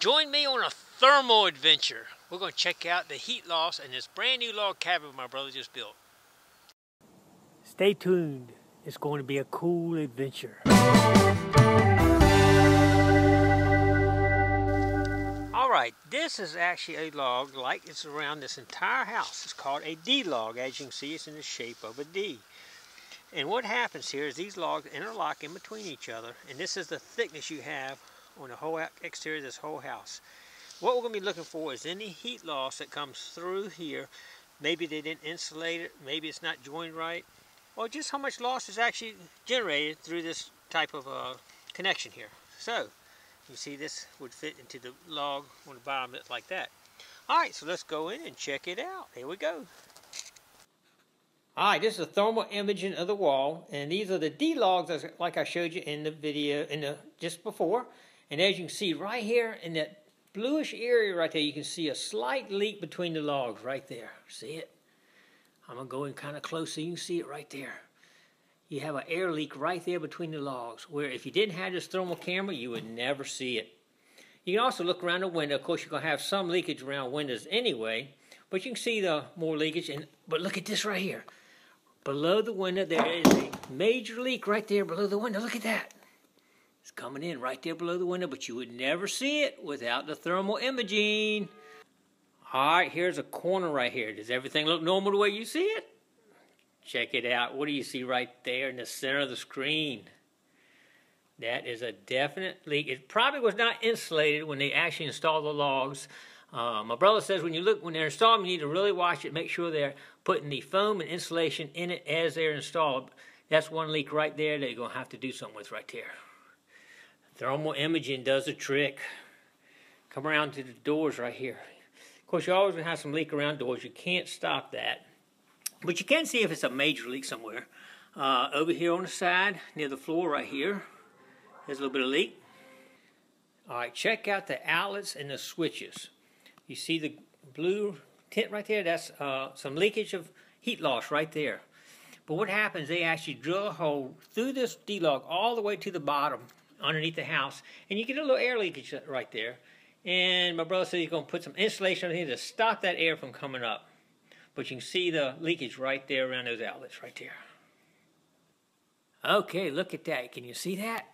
Join me on a thermal adventure. We're going to check out the heat loss in this brand new log cabin my brother just built. Stay tuned. It's going to be a cool adventure. Alright, this is actually a log like it's around this entire house. It's called a D log. As you can see, it's in the shape of a D. And what happens here is these logs interlock in between each other, and this is the thickness you have on the whole exterior of this whole house. What we're going to be looking for is any heat loss that comes through here. Maybe they didn't insulate it, maybe it's not joined right, or just how much loss is actually generated through this type of connection here. So, you see this would fit into the log on the bottom of it like that. Alright, so let's go in and check it out. Here we go. Alright, this is a thermal imaging of the wall, and these are the D logs like I showed you in the video just before. And as you can see right here in that bluish area right there, you can see a slight leak between the logs right there. See it? I'm going to go in kind of close so you can see it right there. You have an air leak right there between the logs, where if you didn't have this thermal camera, you would never see it. You can also look around the window. Of course, you're going to have some leakage around windows anyway, but you can see the more leakage. But look at this right here. Below the window, there is a major leak right there below the window. Look at that. It's coming in right there below the window, but you would never see it without the thermal imaging. Alright, here's a corner right here. Does everything look normal the way you see it? Check it out. What do you see right there in the center of the screen? That is a definite leak. It probably was not insulated when they actually installed the logs. My brother says when they're installed, you need to really watch it. Make sure they're putting the foam and insulation in it as they're installed. That's one leak right there that you're going to have to do something with right there. Thermal imaging does a trick. Come around to the doors right here. Of course, you're always going to have some leak around doors. You can't stop that. But you can see if it's a major leak somewhere. Over here on the side, near the floor right here, there's a little bit of leak. Alright, check out the outlets and the switches. You see the blue tint right there? That's some leakage of heat loss right there. But what happens, they actually drill a hole through this D-log all the way to the bottom underneath the house, and you get a little air leakage right there. And my brother said he's going to put some insulation on here to stop that air from coming up. But you can see the leakage right there around those outlets right there. Okay, look at that. Can you see that?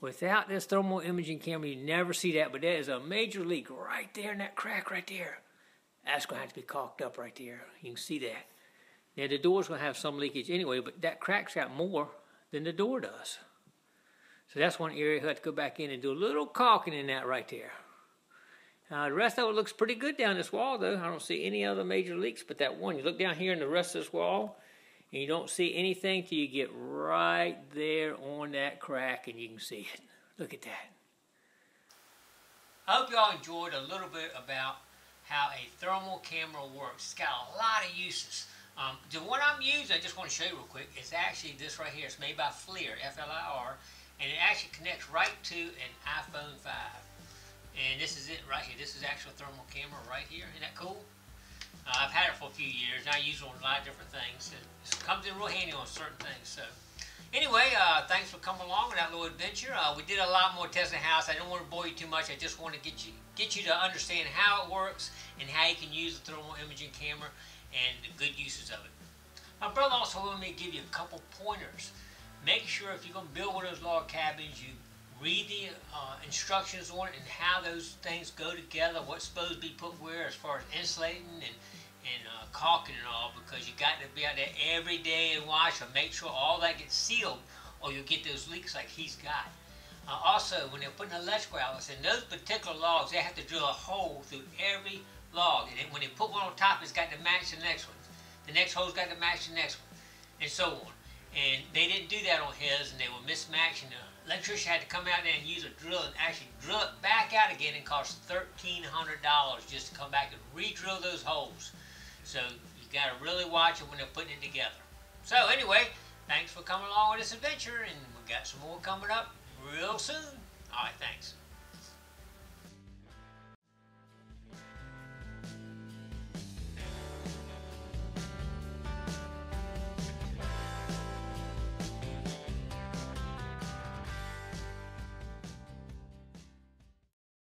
Without this thermal imaging camera, you never see that, but there is a major leak right there in that crack right there. That's going to have to be caulked up right there. You can see that. Now, the door's going to have some leakage anyway, but that crack's got more than the door does. So that's one area you have to go back in and do a little caulking in that right there. The rest of it looks pretty good down this wall, though. I don't see any other major leaks but that one. You look down here in the rest of this wall, and you don't see anything till you get right there on that crack, and you can see it. Look at that. I hope y'all enjoyed a little bit about how a thermal camera works. It's got a lot of uses. The one I'm using, I just want to show you real quick, it's actually this right here. It's made by FLIR, F-L-I-R, and it actually connects right to an iPhone 5. And this is it right here. This is actual thermal camera right here. Isn't that cool? I've had it for a few years. I use it on a lot of different things. It comes in real handy on certain things. So, anyway, thanks for coming along on that little adventure. We did a lot more testing the house. I don't want to bore you too much. I just want to get you to understand how it works and how you can use the thermal imaging camera and the good uses of it. My brother also wanted me to give you a couple pointers. Make sure if you're going to build one of those log cabins, you read the instructions on it and how those things go together, what's supposed to be put where as far as insulating and caulking and all, because you got to be out there every day and watch and make sure all that gets sealed, or you'll get those leaks like he's got. Also, when they're putting electrical outlets in those particular logs, they have to drill a hole through every log, and then when they put one on top, it's got to match the next one. The next hole's got to match the next one, and so on. And they didn't do that on his, and they were mismatching. The electrician had to come out there and use a drill and actually drill it back out again, and cost $1,300 just to come back and re-drill those holes. So you got to really watch it when they're putting it together. So anyway, thanks for coming along with this adventure, and we got some more coming up real soon. All right, thanks.